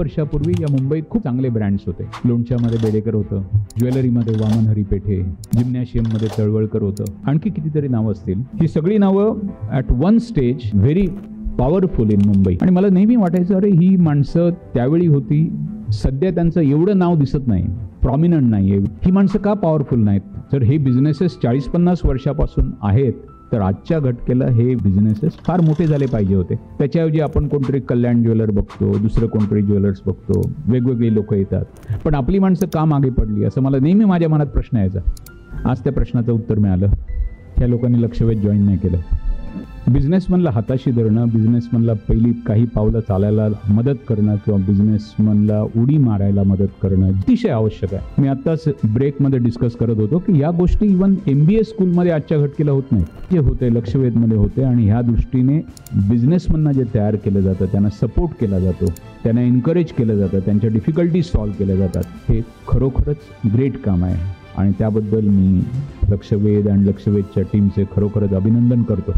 वर्षापूर्वी या मुंबईत खूप चांगले ब्रँड्स होते. लोणच्यामध्ये बेडेकर होतं, ज्वेलरीमध्ये वामन हरी पेठे, जिम्नॅशियममध्ये तळवळकर होतं, आणखी कितीतरी नावं असतील. ही सगळी नावं at one stage very powerful in Mumbai. आणि मला नेहमी वाटायचं, अरे ही माणसं त्यावेळी होती, सध्या त्यांचं एवढं नाव दिसत नाही, प्रॉमिनंट नाही आहे. ही माणसं का पॉवरफुल नाहीत? जर हे बिझनेसेस 40-50 वर्षापासून आहेत तर आजच्या घटकेला हे बिझनेसेस फार मोठे झाले पाहिजे होते. त्याच्याऐवजी आपण कोणतरी कल्याण ज्वेलर बघतो, दुसरं कोणतरी ज्वेलर्स बघतो, वेगवेगळी लोक येतात, पण आपली माणसं का मागे पडली असं मला नेहमी माझ्या मनात प्रश्न यायचा. आज त्या प्रश्नाचं उत्तर मिळालं. ह्या लोकांनी लक्षवेध जॉईन नाही केलं. बिझनेसमनला हाताशी धरणं, बिझनेसमनला पहिली काही पावलं चालायला मदत करणं किंवा बिझनेसमनला उडी मारायला मदत करणं अतिशय आवश्यक आहे. मी आत्ताच ब्रेकमध्ये डिस्कस करत होतो की या गोष्टी इव्हन MBA स्कूलमध्ये आजच्या घटकेला होत नाही, जे होते लक्षवेधमध्ये होते. आणि ह्या दृष्टीने बिझनेसमनना जे तयार केलं जातं, त्यांना सपोर्ट केला जातो, त्यांना एन्करेज केलं जातं, त्यांच्या डिफिकल्टीज सॉल्व्ह केल्या जातात, हे खरोखरच ग्रेट काम आहे. आणि त्याबद्दल मी लक्षवेध आणि लक्षवेधच्या टीमचे खरोखरच अभिनंदन करतो.